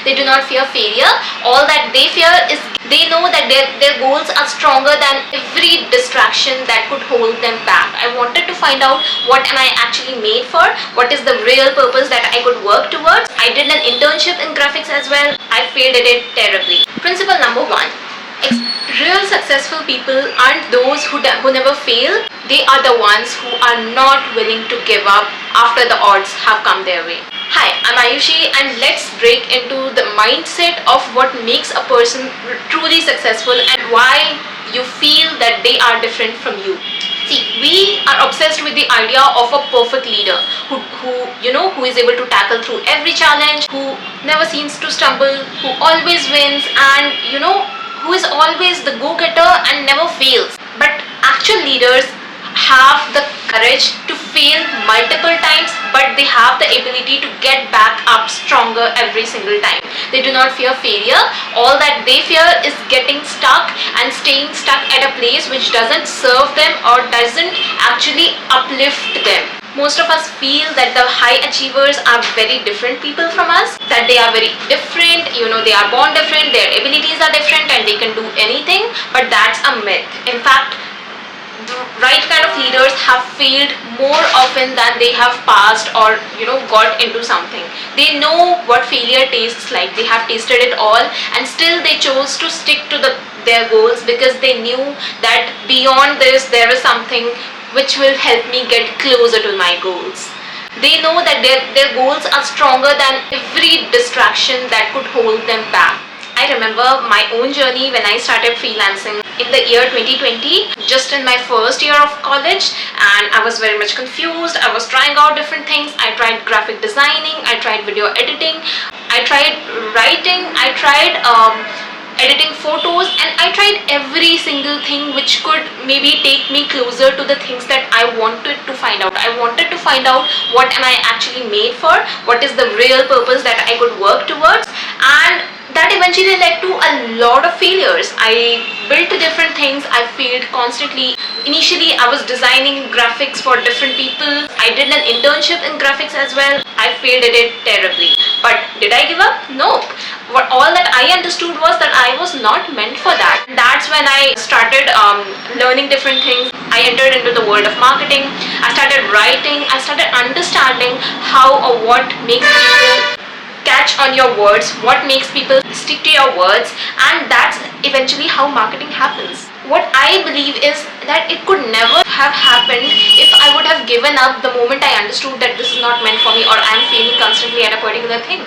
They do not fear failure. All that they fear is they know that their goals are stronger than every distraction that could hold them back. I wanted to find out what am I actually made for, what is the real purpose that I could work towards. I did an internship in graphics as well. I failed at it terribly. Principle number 1. Real successful people aren't those who never fail. They are the ones who are not willing to give up after the odds have come their way. Hi, I'm Ayushi, and let's break into the mindset of what makes a person truly successful and why you feel that they are different from you. See, we are obsessed with the idea of a perfect leader who is able to tackle through every challenge, who never seems to stumble, who always wins, and who is always the go-getter and never fails. But actual leaders have the courage to fail multiple times, but they have the ability to get back up stronger every single time. They do not fear failure. All that they fear is getting stuck and staying stuck at a place which doesn't serve them or doesn't actually uplift them. Most of us feel that the high achievers are very different people from us, that they are very different, they are born different, their abilities are different and they can do anything, but that's a myth. In fact, the right kind of leaders have failed more often than they have passed or got into something. They know what failure tastes like. They have tasted it all, and still they chose to stick to their goals because they knew that beyond this there is something which will help me get closer to my goals. They know that their goals are stronger than every distraction that could hold them back. I remember my own journey when I started freelancing in the year 2020, just in my first year of college, and I was very much confused. I was trying out different things. I tried graphic designing, I tried video editing, I tried writing, I tried editing photos, and I tried every single thing which could maybe take me closer to the things that I wanted to find out. I wanted to find out what am I actually made for, what is the real purpose that I could work towards, and that eventually led to a lot of failures. I built different things, I failed constantly. Initially, I was designing graphics for different people. I did an internship in graphics as well. I failed at it terribly. But did I give up? Nope. All that I understood was that I was not meant for that. That's when I started learning different things. I entered into the world of marketing. I started writing. I started understanding how or what makes people catch on your words, what makes people stick to your words, and that's eventually how marketing happens. What I believe is that it could never have happened if I would have given up the moment I understood that this is not meant for me or I'm failing constantly at a particular thing.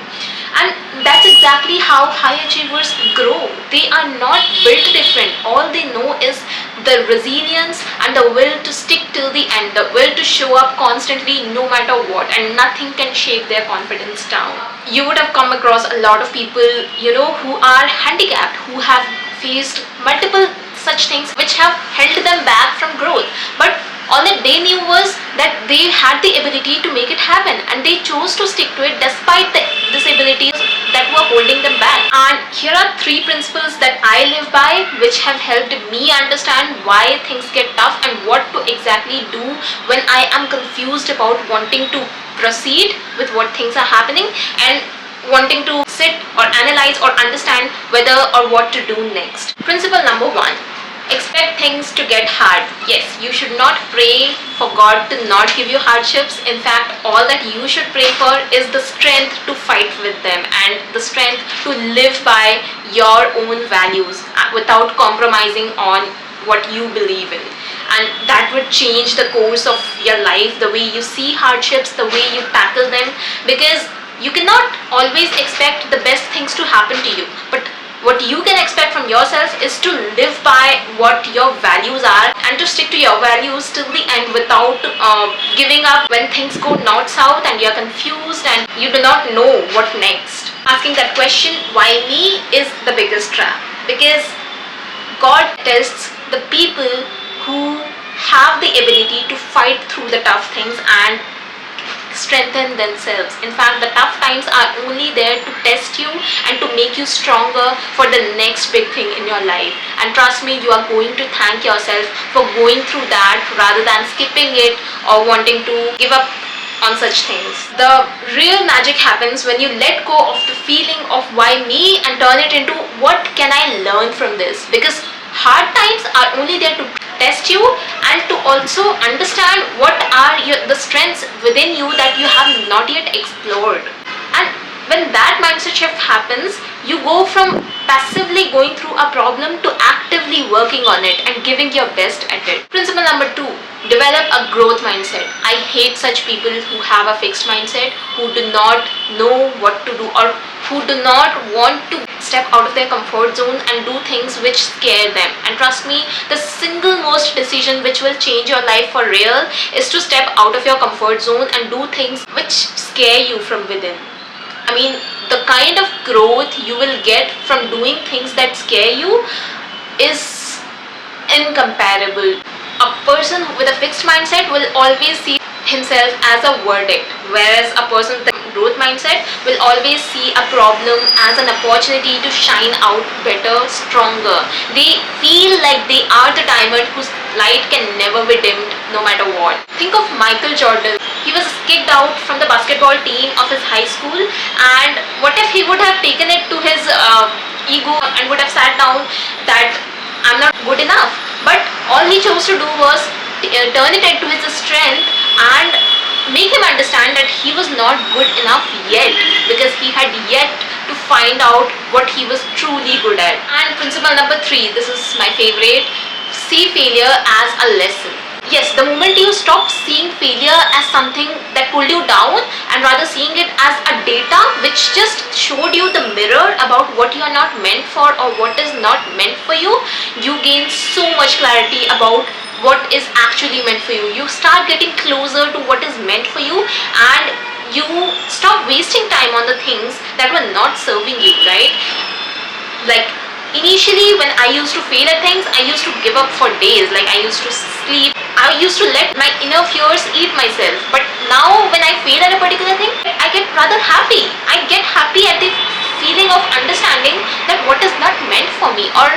And that's exactly how high achievers grow. They are not built different. All they know is the resilience and the will to stick till the end, the will to show up constantly no matter what, and nothing can shake their confidence down. You would have come across a lot of people, who are handicapped, who have faced multiple such things which have held them back from growth. But all that they knew was that they had the ability to make it happen, and they chose to stick to it despite the disabilities that were holding them back. And here are 3 principles that I live by, which have helped me understand why things get tough and what to exactly do when I am confused about wanting to proceed with what things are happening and wanting to sit or analyze or understand whether or what to do next. Principle number 1. Expect things to get hard. Yes, you should not pray for God to not give you hardships. In fact, all that you should pray for is the strength to fight with them and the strength to live by your own values without compromising on what you believe in. And that would change the course of your life, the way you see hardships, the way you tackle them, because you cannot always expect the best things to happen to you. But what you can expect from yourself is to live by what your values are and to stick to your values till the end without giving up when things go north south and you're confused and you do not know what next. Asking that question, why me, is the biggest trap, because God tests the people who have the ability to fight through the tough things and strengthen themselves. In fact, the tough times are only there to test you and to make you stronger for the next big thing in your life. And trust me, you are going to thank yourself for going through that rather than skipping it or wanting to give up on such things. The real magic happens when you let go of the feeling of why me and turn it into what can I learn from this. Because hard times are only there to test you and to also understand what are the strengths within you that you have not yet explored. And when that mindset shift happens, you go from passively going through a problem to actively working on it and giving your best at it. Principle number 2, develop a growth mindset. I hate such people who have a fixed mindset, who do not know what to do, or who do not want to step out of their comfort zone and do things which scare them. And trust me, the single most decision which will change your life for real is to step out of your comfort zone and do things which scare you from within. I mean, the kind of growth you will get from doing things that scare you is incomparable. A person with a fixed mindset will always see himself as a verdict, whereas a person with a growth mindset will always see a problem as an opportunity to shine out better, stronger. They feel like they are the diamond whose light can never be dimmed no matter what. Think of Michael Jordan. He was kicked out from the basketball team of his high school, and what if he would have taken it to his ego and would have sat down that I'm not good enough? But all he chose to do was turn it into his strength and make him understand that he was not good enough yet, because he had yet to find out what he was truly good at. And principle number 3, this is my favorite: see failure as a lesson. Yes, the moment you stop seeing failure as something that pulled you down and rather seeing it as a data which just showed you the mirror about what you are not meant for or what is not meant for you, you gain so much clarity about what is actually meant for you. You start getting closer to what is meant for you, and you stop wasting time on the things that were not serving you, right? Like, initially when I used to fail at things, I used to give up for days. Like, I used to sleep, I used to let my inner fears eat myself. But now when I fail at a particular thing, I get rather happy. I get happy at the feeling of understanding that what is not meant for me, or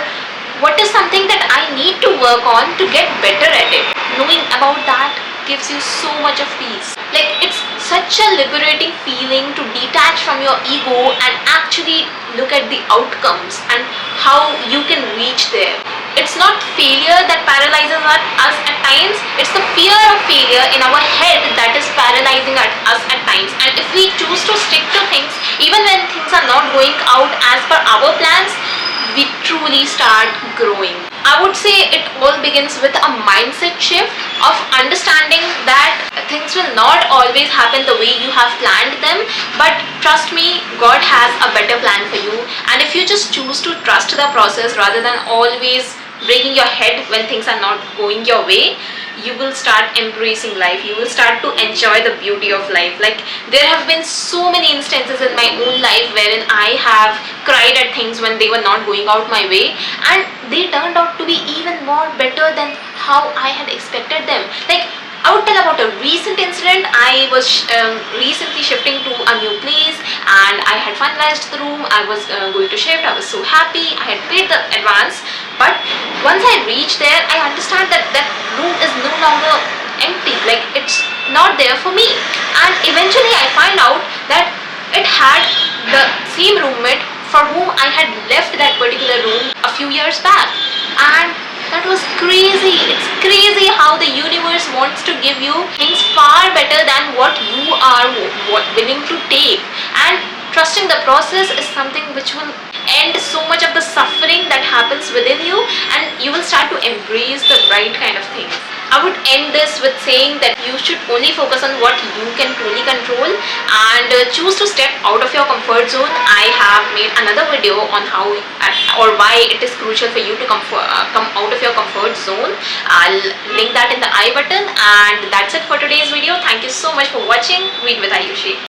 what is something that I need to work on to get better at it. Knowing about that gives you so much of peace. Like, it's such a liberating feeling to detach from your ego and actually look at the outcomes and how you can reach there. It's not failure that paralyzes us at times, it's the fear of failure in our head that is paralyzing us at times. And if we choose to stick to things even when things are not going out as per our plans, we truly start growing. I would say it all begins with a mindset shift of understanding that things will not always happen the way you have planned them, but trust me, God has a better plan for you. And if you just choose to trust the process rather than always breaking your head when things are not going your way, you will start embracing life. You will start to enjoy the beauty of life. Like, there have been so many instances in my own life wherein I have cried at things when they were not going out my way, and they turned out to be even more better than how I had expected them. Like, I would tell about a recent incident. I was recently shifting to a new place, and I had finalized the room. I was going to shift. I was so happy. I had paid the advance. But once I reached there, I understand that that room is no longer empty. Like, it's not there for me. And eventually I find out that it had the same roommate for whom I had left that particular room a few years back. And that was crazy. It's crazy how the universe wants to give you things far better than what you are willing to take. And trusting the process is something which will end so much of the suffering that happens within you, and you will start to embrace the right kind of things. I would end this with saying that you should only focus on what you can truly control and choose to step out of your comfort zone. I have made another video on how or why it is crucial for you to come out of your comfort zone. I'll link that in the I button, and that's it for today's video. Thank you so much for watching. Read with Ayushi.